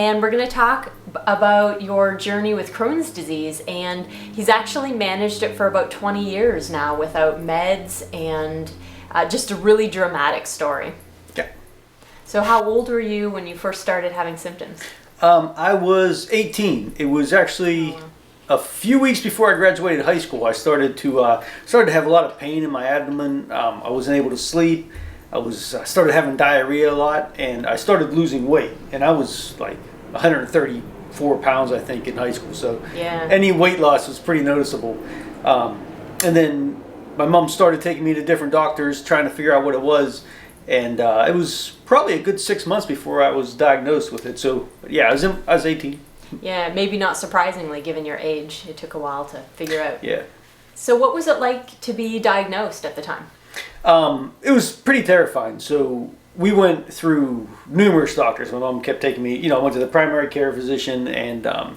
and we're going to talk about your journey with Crohn's disease. And he's actually managed it for about 20 years now without meds, and just a really dramatic story. Yeah. So how old were you when you first started having symptoms? I was 18. It was actually a few weeks before I graduated high school. I started to have a lot of pain in my abdomen. I wasn't able to sleep. I started having diarrhea a lot, and I started losing weight. And I was like 134 pounds, I think, in high school. So any weight loss was pretty noticeable. And then my mom started taking me to different doctors, trying to figure out what it was. And it was probably a good 6 months before I was diagnosed with it. So yeah, I was 18. Yeah, maybe not surprisingly, given your age. It took a while to figure out. Yeah. So what was it like to be diagnosed at the time? It was pretty terrifying. So we went through numerous doctors. My mom kept taking me, I went to the primary care physician and a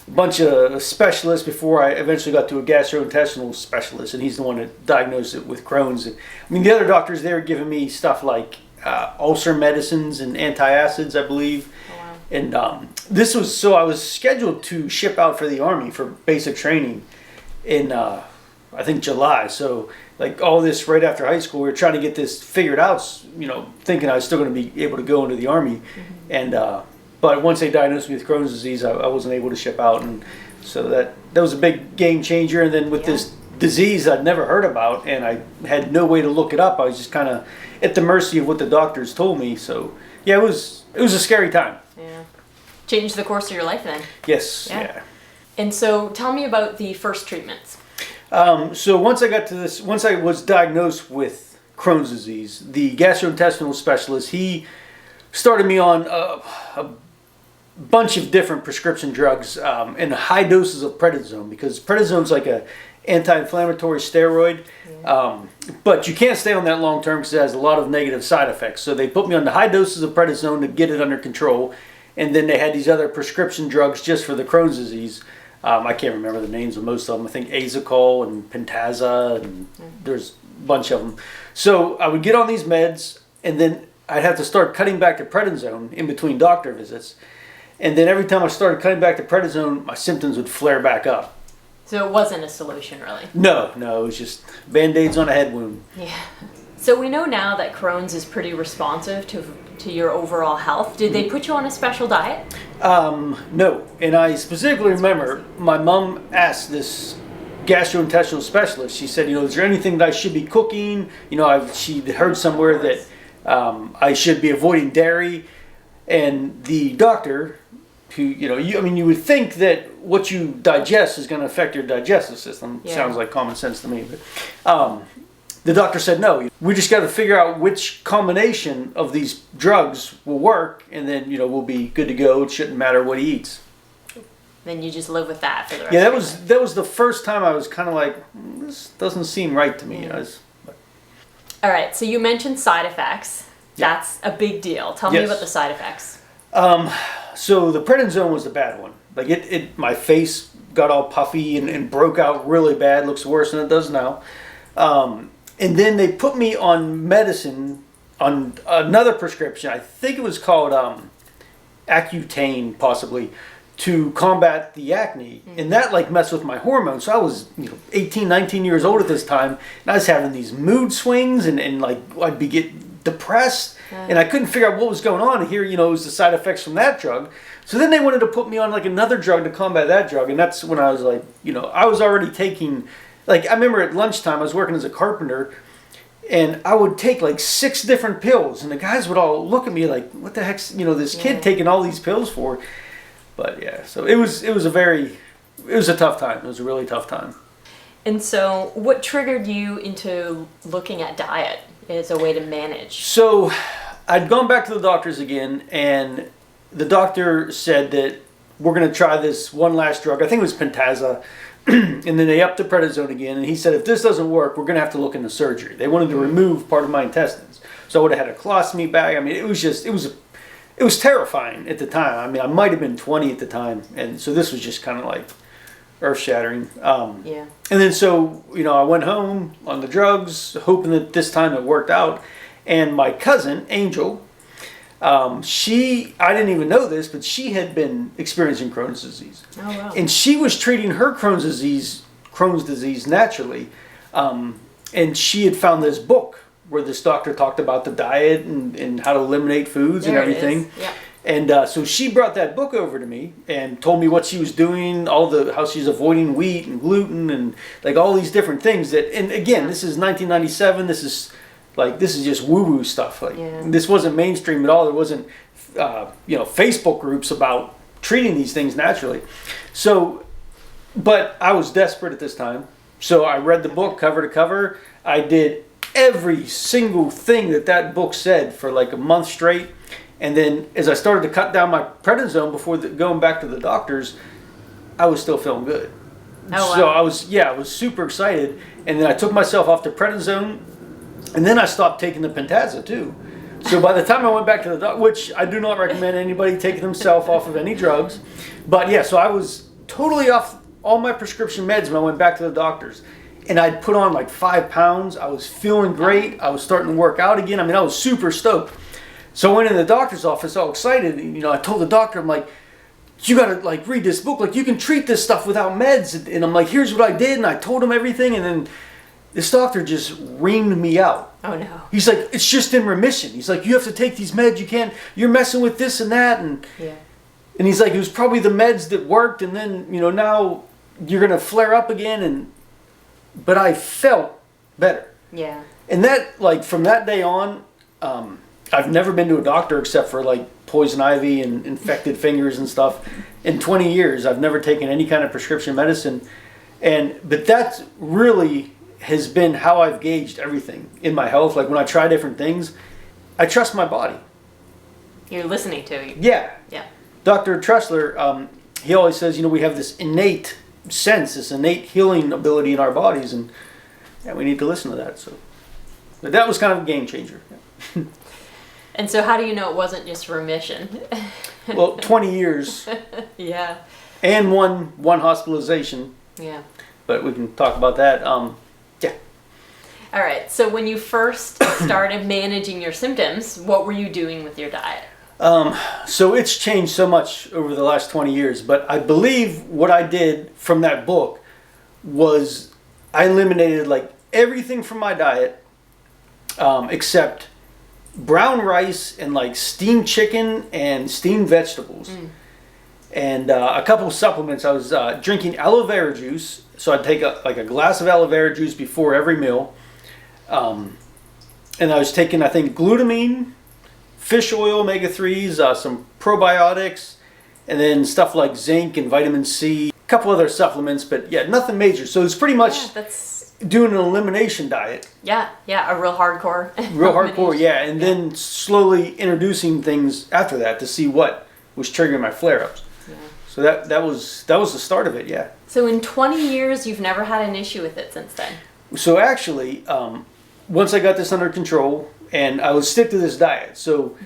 bunch of specialists before I eventually got to a gastrointestinal specialist, and he's the one that diagnosed it with Crohn's. And, the other doctors, they were giving me stuff like ulcer medicines and antacids, I believe. Oh, wow. And I was scheduled to ship out for the Army for basic training in, I think, July. So, like, all this right after high school, we were trying to get this figured out, thinking I was still going to be able to go into the Army. Mm-hmm. And, but once they diagnosed me with Crohn's disease, I wasn't able to ship out. And so that was a big game changer. And then with this disease I'd never heard about, and I had no way to look it up. I was just kind of at the mercy of what the doctors told me. So, yeah, it was a scary time. Yeah. Changed the course of your life then. Yes. Yeah. And so tell me about the first treatments. So once I was diagnosed with Crohn's disease, the gastrointestinal specialist, he started me on a bunch of different prescription drugs and high doses of prednisone, because prednisone's like a anti-inflammatory steroid, but you can't stay on that long term because it has a lot of negative side effects. So they put me on the high doses of prednisone to get it under control, and then they had these other prescription drugs just for the Crohn's disease. I can't remember the names of most of them. I think Azicol and Pentasa, and there's a bunch of them. So I would get on these meds, and then I'd have to start cutting back to prednisone in between doctor visits. And then every time I started cutting back to prednisone, my symptoms would flare back up. So it wasn't a solution, really? No, it was just Band-Aids on a head wound. Yeah. So we know now that Crohn's is pretty responsive to your overall health. Did they put you on a special diet? No. And I specifically remember my mom asked this gastrointestinal specialist, she said, is there anything that I should be cooking? She'd heard somewhere that I should be avoiding dairy. And the doctor, who, you would think that what you digest is going to affect your digestive system. Yeah. Sounds like common sense to me. But the doctor said, no, we just got to figure out which combination of these drugs will work, and then, we'll be good to go. It shouldn't matter what he eats. Then you just live with that for the rest of your life. That was the first time I was kind of like, this doesn't seem right to me. All right, so you mentioned side effects. That's a big deal. Tell me about the side effects. So the prednisone was the bad one. Like my face got all puffy and broke out really bad. Looks worse than it does now. And then they put me on medicine, on another prescription. I think it was called Accutane, possibly, to combat the acne. Mm-hmm. And that messed with my hormones. So I was 18, 19 years old at this time, and I was having these mood swings, and I'd be getting depressed, and I couldn't figure out what was going on. Here, it was the side effects from that drug. So then they wanted to put me on another drug to combat that drug, and that's when I was I was already taking, I remember at lunchtime I was working as a carpenter, and I would take 6 different pills, and the guys would all look at me like, what the heck's this kid taking all these pills for? But yeah, so it was a tough time. It was a really tough time. And so what triggered you into looking at diet as a way to manage? So I'd gone back to the doctors again, and the doctor said that we're going to try this one last drug. I think it was Pentasa. And then they upped the prednisone again, and he said, if this doesn't work, we're going to have to look into surgery. They wanted to remove part of my intestines. So I would have had a colostomy bag. It was terrifying at the time. I might have been 20 at the time, and so this was just kind of earth-shattering. And then so, I went home on the drugs, hoping that this time it worked out. And my cousin, Angel, I didn't even know this, but she had been experiencing Crohn's disease. Oh, wow. And she was treating her Crohn's disease naturally. And she had found this book where this doctor talked about the diet and how to eliminate foods and everything. Yeah. And so she brought that book over to me and told me what she was doing, how she's avoiding wheat and gluten and like all these different things and again, this is 1997. This is just woo-woo stuff. This wasn't mainstream at all. There wasn't, Facebook groups about treating these things naturally. So, but I was desperate at this time. So I read the book cover to cover. I did every single thing that book said for like a month straight. And then as I started to cut down my prednisone before going back to the doctors, I was still feeling good. Oh, wow. So I was super excited. And then I took myself off the prednisone. And then I stopped taking the Pentasa too. So by the time I went back to the doctor, which I do not recommend anybody taking themselves off of any drugs. But yeah, so I was totally off all my prescription meds when I went back to the doctors. And I'd put on like 5 pounds. I was feeling great. I was starting to work out again. I mean, I was super stoked. So I went in the doctor's office all excited. And, I told the doctor, I'm like, you got to like read this book. Like you can treat this stuff without meds. And I'm like, here's what I did. And I told him everything. And then this doctor just reamed me out. Oh no. He's like, it's just in remission. He's like, you have to take these meds. You're messing with this and that. And he's like, it was probably the meds that worked. And then, now you're going to flare up again. But I felt better. Yeah. And that, like, from that day on, I've never been to a doctor except for like poison ivy and infected fingers and stuff. In 20 years, I've never taken any kind of prescription medicine. But that really has been how I've gauged everything in my health. Like when I try different things, I trust my body. You're listening to it. Yeah. Yeah. Dr. Tressler, he always says, we have this innate sense, this innate healing ability in our bodies, and we need to listen to that. So, but that was kind of a game changer. And so how do you know it wasn't just remission? Well, 20 years. Yeah. And one hospitalization. Yeah. But we can talk about that. Yeah. All right. So when you first started managing your symptoms, what were you doing with your diet? So it's changed so much over the last 20 years, but I believe what I did from that book was I eliminated like everything from my diet, except brown rice and like steamed chicken and steamed vegetables. And a couple of supplements. I was drinking aloe vera juice, so I'd take a glass of aloe vera juice before every meal. And I was taking, I think, glutamine, fish oil, omega-3s, some probiotics, and then stuff like zinc and vitamin C, a couple other supplements, but yeah, nothing major. So it's pretty much doing an elimination diet. Yeah, a real hardcore. Real hardcore, yeah. And then slowly introducing things after that to see what was triggering my flare-ups. Yeah. So that was the start of it, yeah. So in 20 years, you've never had an issue with it since then? So actually, once I got this under control, and I would stick to this diet. So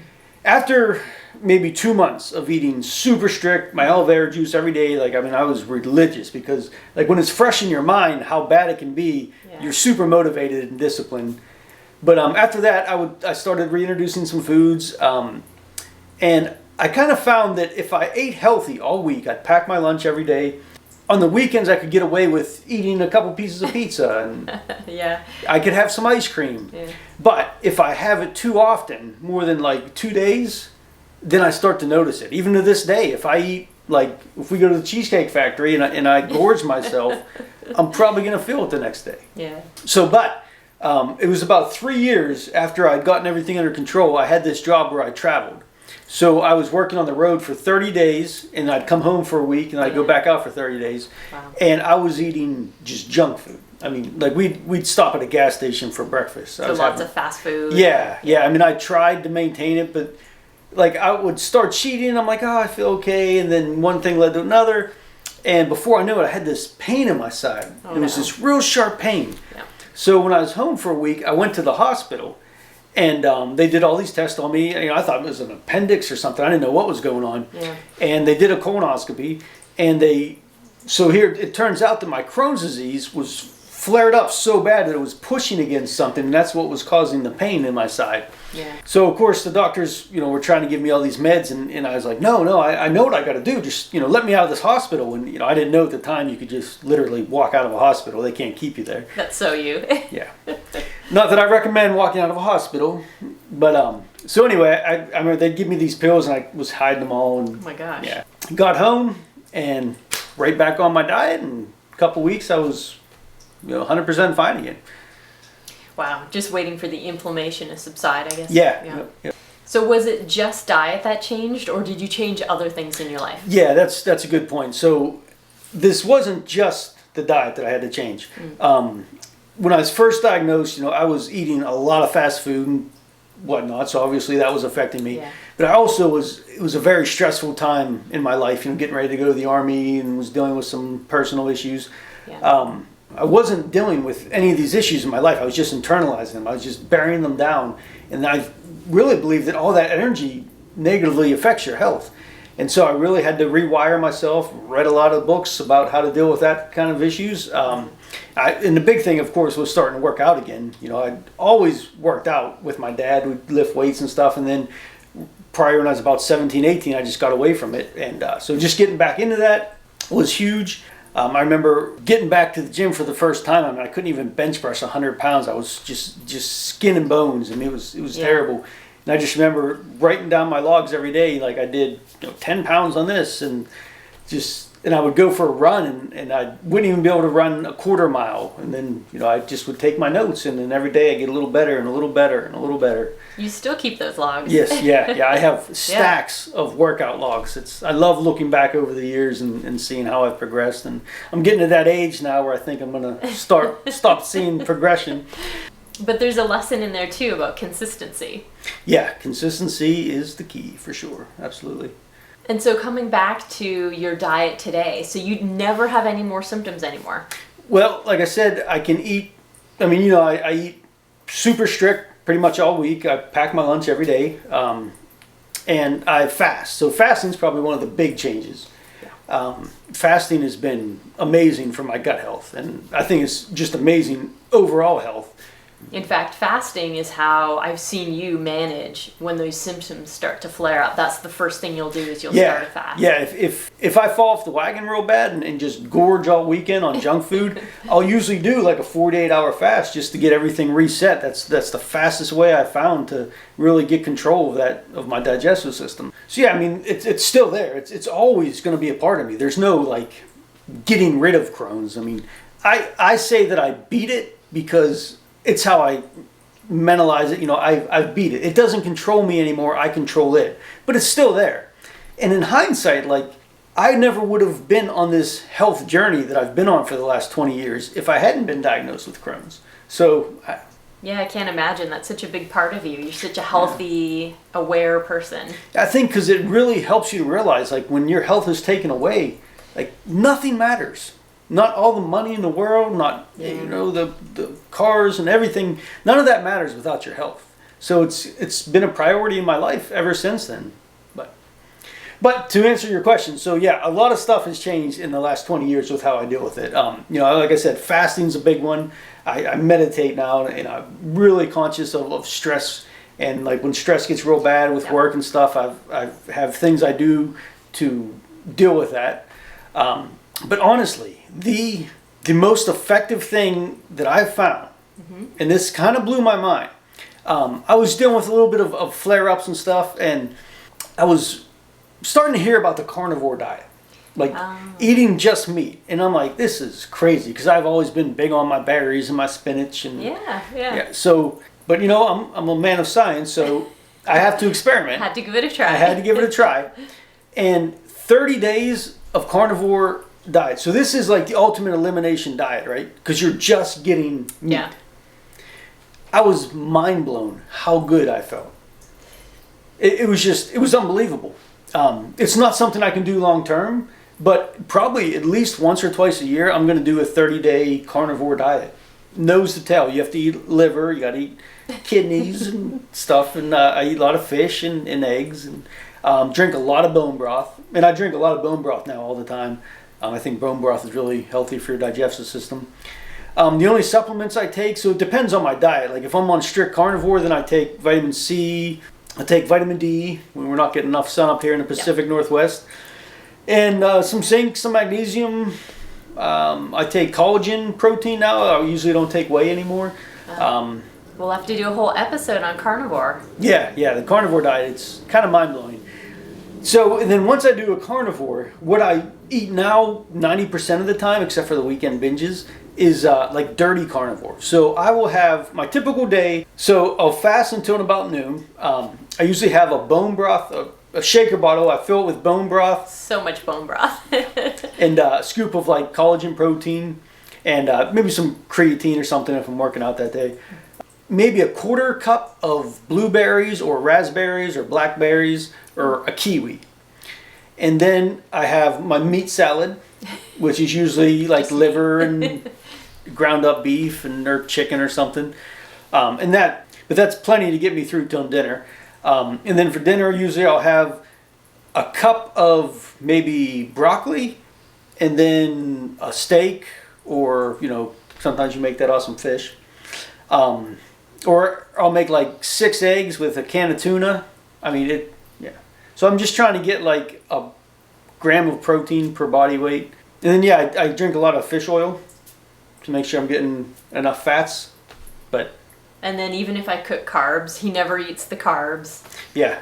after maybe 2 months of eating super strict, my aloe vera juice every day, I was religious because when it's fresh in your mind how bad it can be, you're super motivated and disciplined. But after that, I started reintroducing some foods, and I kind of found that if I ate healthy all week, I'd pack my lunch every day. On the weekends, I could get away with eating a couple pieces of pizza, and I could have some ice cream. Yeah. But if I have it too often, more than 2 days, then I start to notice it. Even to this day, if I eat, if we go to the Cheesecake Factory and I gorge myself, I'm probably going to feel it the next day. Yeah. So, but it was about 3 years after I'd gotten everything under control, I had this job where I traveled. So I was working on the road for 30 days, and I'd come home for a week, and I'd go back out for 30 days. Wow. And I was eating just junk food. I mean, we'd stop at a gas station for breakfast. So lots of fast food. Yeah. I mean, I tried to maintain it, but I would start cheating. I'm like, I feel okay, and then one thing led to another, and before I knew it, I had this pain in my side. It was this real sharp pain. Yeah. So when I was home for a week, I went to the hospital. And they did all these tests on me. I thought it was an appendix or something. I didn't know what was going on. Yeah. And they did a colonoscopy. And so here, it turns out that my Crohn's disease was flared up so bad that it was pushing against something, and that's what was causing the pain in my side. Yeah. So of course the doctors, were trying to give me all these meds, and I was like, no, I know what I got to do. Just, let me out of this hospital. And, I didn't know at the time you could just literally walk out of a hospital. They can't keep you there. That's so you. Yeah. Not that I recommend walking out of a hospital, but so anyway, I remember they'd give me these pills, and I was hiding them all. And, oh my gosh. Yeah. Got home and right back on my diet, and a couple weeks I was 100% fine again. Wow, just waiting for the inflammation to subside, I guess. Yeah. Yep. So was it just diet that changed, or did you change other things in your life? Yeah, that's a good point. So this wasn't just the diet that I had to change. When I was first diagnosed, I was eating a lot of fast food and whatnot, so obviously that was affecting me. Yeah. But I also it was a very stressful time in my life, getting ready to go to the Army and was dealing with some personal issues. Yeah. I wasn't dealing with any of these issues in my life. I was just internalizing them. I was just burying them down. And I really believe that all that energy negatively affects your health. And so I really had to rewire myself, read a lot of books about how to deal with that kind of issues. And the big thing, of course, was starting to work out again. I'd always worked out with my dad. We'd lift weights and stuff. And then prior, when I was about 17, 18, I just got away from it. And so just getting back into that was huge. I remember getting back to the gym for the first time. I couldn't even bench press 100 pounds. I was just skin and bones. It was terrible. And I just remember writing down my logs every day, like I did 10 pounds on this, and I would go for a run, and I wouldn't even be able to run a quarter mile. And then, I just would take my notes, and then every day I get a little better and a little better and a little better. You still keep those logs. Yes, yeah. I have stacks of workout logs. I love looking back over the years and seeing how I've progressed. And I'm getting to that age now where I think I'm going to stop seeing progression. But there's a lesson in there too about consistency. Yeah, consistency is the key for sure. Absolutely. And so coming back to your diet today, so you never have any more symptoms anymore? Well, like I said, I can eat, I eat super strict pretty much all week. I pack my lunch every day, and I fast. So fasting is probably one of the big changes. Fasting has been amazing for my gut health, and I think it's just amazing overall health. In fact, fasting is how I've seen you manage when those symptoms start to flare up. That's the first thing you'll do is you'll start a fast. Yeah, if I fall off the wagon real bad and just gorge all weekend on junk food, I'll usually do like a 48-hour fast just to get everything reset. That's the fastest way I found to really get control of my digestive system. So yeah, it's still there. It's always going to be a part of me. There's no like getting rid of Crohn's. I say that I beat it because it's how I mentalize it. I've beat it. It doesn't control me anymore. I control it. But it's still there. And in hindsight, I never would have been on this health journey that I've been on for the last 20 years if I hadn't been diagnosed with Crohn's. So yeah, I can't imagine. That's such a big part of you. You're such a healthy, aware person. I think because it really helps you to realize, when your health is taken away, nothing matters. Not all the money in the world, not the cars and everything. None of that matters without your health. So it's been a priority in my life ever since then. But to answer your question, so yeah, a lot of stuff has changed in the last 20 years with how I deal with it. Like I said, fasting's a big one. I meditate now, and I'm really conscious of stress. And when stress gets real bad with work and stuff, I have things I do to deal with that. But honestly, the most effective thing that I've found, and this kind of blew my mind, I was dealing with a little bit of flare-ups and stuff, and I was starting to hear about the carnivore diet, eating just meat. And I'm like, this is crazy, because I've always been big on my berries and my spinach. And yeah. So, but I'm a man of science, so I have to experiment. Had to give it a try. I had to give it a try. And 30 days of carnivore diet. So this is the ultimate elimination diet, right? Because you're just getting meat. Yeah. I was mind blown how good I felt. It was unbelievable. It's not something I can do long term, but probably at least once or twice a year, I'm going to do a 30-day carnivore diet. Nose to tail. You have to eat liver, you got to eat kidneys and stuff, and I eat a lot of fish and eggs, and drink a lot of bone broth. And I drink a lot of bone broth now all the time. I think bone broth is really healthy for your digestive system. The only supplements I take, so it depends on my diet. Like if I'm on strict carnivore, then I take vitamin C, I take vitamin D when we're not getting enough sun up here in the Pacific Northwest, and some zinc, some magnesium. I take collagen protein now. I usually don't take whey anymore. We'll have to do a whole episode on carnivore. Yeah, the carnivore diet, it's kind of mind-blowing. So, and then once I do a carnivore, what I eat now 90% of the time, except for the weekend binges, is like dirty carnivore. So I will have my typical day. So I'll fast until about noon. I usually have a bone broth, a shaker bottle. I fill it with bone broth. So much bone broth. And a scoop of like collagen protein and maybe some creatine or something if I'm working out that day. Maybe a quarter cup of blueberries or raspberries or blackberries or a kiwi. And then I have my meat salad, which is usually like liver and ground up beef or chicken or something. But that's plenty to get me through till dinner. And then for dinner, usually I'll have a cup of maybe broccoli and then a steak, or, sometimes you make that awesome fish. Or I'll make like 6 eggs with a can of tuna. So I'm just trying to get like a gram of protein per body weight. And then I drink a lot of fish oil to make sure I'm getting enough fats. And then even if I cook carbs, he never eats the carbs. Yeah.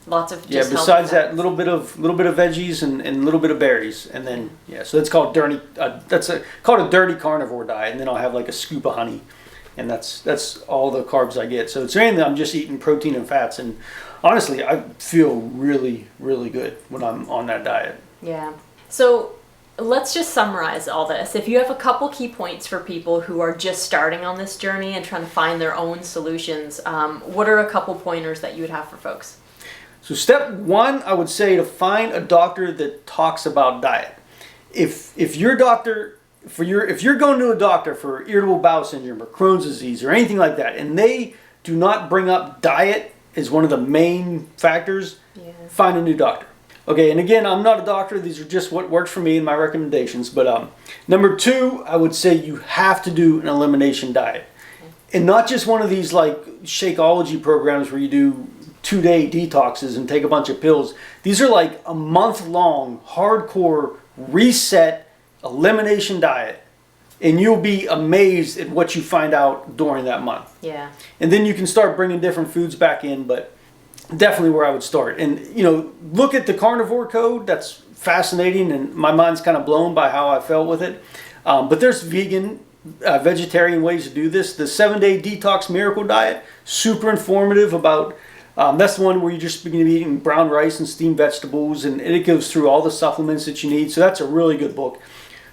Lots of besides that, little bit of veggies and a little bit of berries, and then so that's called dirty. Called a dirty carnivore diet. And then I'll have like a scoop of honey, and that's all the carbs I get. So it's mainly I'm just eating protein and fats, and honestly, I feel really, really good when I'm on that diet. Yeah. So let's just summarize all this. If you have a couple key points for people who are just starting on this journey and trying to find their own solutions, what are a couple pointers that you would have for folks? So step 1, I would say to find a doctor that talks about diet. If you're going to a doctor for irritable bowel syndrome or Crohn's disease or anything like that, and they do not bring up diet as one of the main factors, find a new doctor. Okay, and again, I'm not a doctor. These are just what works for me and my recommendations. But number 2, I would say you have to do an elimination diet. And not just one of these like Shakeology programs where you do 2-day detoxes and take a bunch of pills. These are like a month-long, hardcore, reset, elimination diet. And you'll be amazed at what you find out during that month. Yeah. And then you can start bringing different foods back in, but definitely where I would start. And, look at the carnivore code. That's fascinating, and my mind's kind of blown by how I felt with it. But there's vegan, vegetarian ways to do this. The 7-day detox miracle diet, super informative about, that's the one where you're just going to be eating brown rice and steamed vegetables, and it goes through all the supplements that you need. So that's a really good book.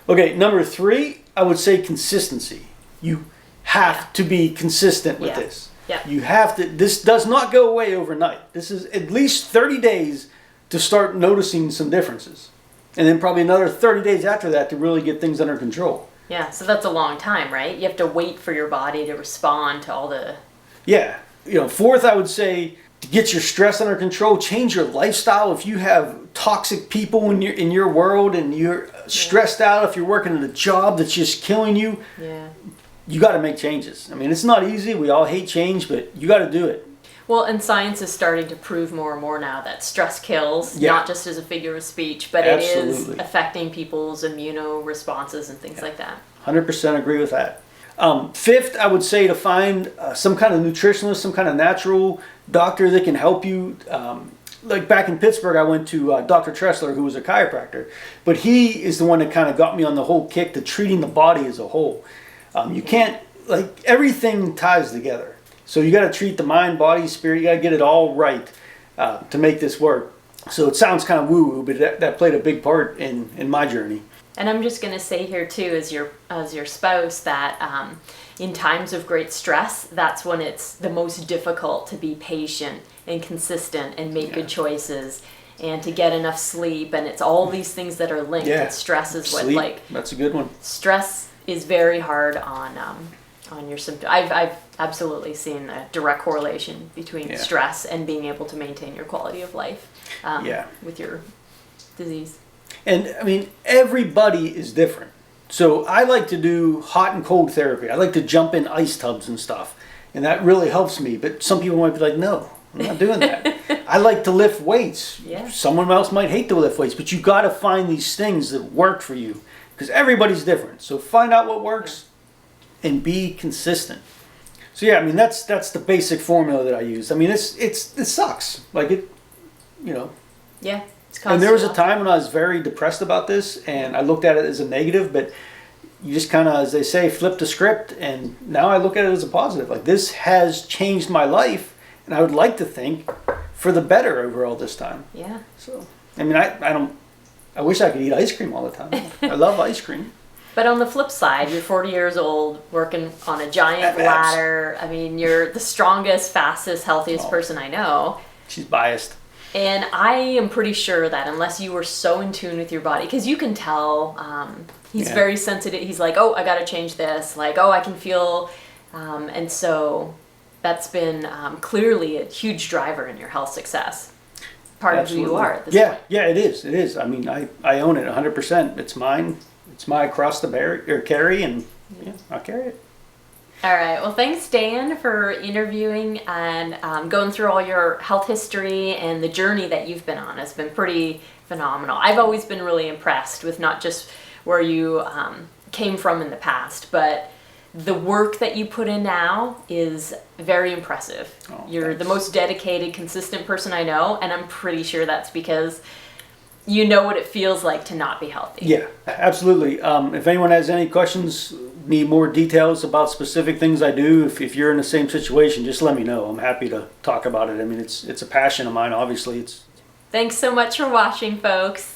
Okay, number 3, I would say consistency. You have to be consistent with this. Yeah. You have to. This does not go away overnight. This is at least 30 days to start noticing some differences. And then probably another 30 days after that to really get things under control. Yeah, so that's a long time, right? You have to wait for your body to respond to all the... Yeah. 4th, I would say, to get your stress under control, change your lifestyle. If you have toxic people in your world and you're stressed out, if you're working at a job that's just killing you, you got to make changes. I mean, it's not easy. We all hate change, but you got to do it. Well, and science is starting to prove more and more now that stress kills, not just as a figure of speech, but it is affecting people's immunoresponses and things like that. 100% agree with that. 5th, I would say to find some kind of nutritionist, some kind of natural doctor that can help you. Like back in Pittsburgh, I went to Dr. Tressler, who was a chiropractor, but he is the one that kind of got me on the whole kick to treating the body as a whole. You can't, everything ties together. So you got to treat the mind, body, spirit. You got to get it all right to make this work. So it sounds kind of woo-woo, but that played a big part in my journey. And I'm just going to say here too, as your spouse, that in times of great stress, that's when it's the most difficult to be patient and consistent and make good choices and to get enough sleep. And it's all these things that are linked. And stress is sleep, what that's a good one. Stress is very hard on your symptoms. I've absolutely seen a direct correlation between stress and being able to maintain your quality of life with your disease. And I mean, everybody is different. So I like to do hot and cold therapy. I like to jump in ice tubs and stuff. And that really helps me. But some people might be like, no, I'm not doing that. I like to lift weights. Yeah. Someone else might hate to lift weights, but you got to find these things that work for you because everybody's different. So find out what works and be consistent. So yeah, I mean that's the basic formula that I use. I mean it sucks. Like it, you know. Yeah. And there was a time when I was very depressed about this, and I looked at it as a negative, but you just kind of, as they say, flip the script, and now I look at it as a positive. Like, this has changed my life, and I would like to think for the better over all this time. Yeah. So, I mean, I wish I could eat ice cream all the time. I love ice cream. But on the flip side, you're 40 years old, working on a giant ladder. I mean, you're the strongest, fastest, healthiest person I know. She's biased. And I am pretty sure that unless you were so in tune with your body, because you can tell he's very sensitive. He's like, oh, I got to change this. Like, oh, I can feel. And so that's been clearly a huge driver in your health success. Part of who you are at this point. Yeah, it is. It is. I mean, I own it 100%. It's mine. It's my cross to carry, and I'll carry it. All right. Well, thanks, Dan, for interviewing and going through all your health history and the journey that you've been on. It's been pretty phenomenal. I've always been really impressed with not just where you came from in the past, but the work that you put in now is very impressive. You're the most dedicated, consistent person I know, and I'm pretty sure that's because you know what it feels like to not be healthy. Yeah, absolutely. If anyone has any questions, need more details about specific things I do, if you're in the same situation, just let me know. I'm happy to talk about it. I mean, it's a passion of mine, obviously. Thanks so much for watching, folks.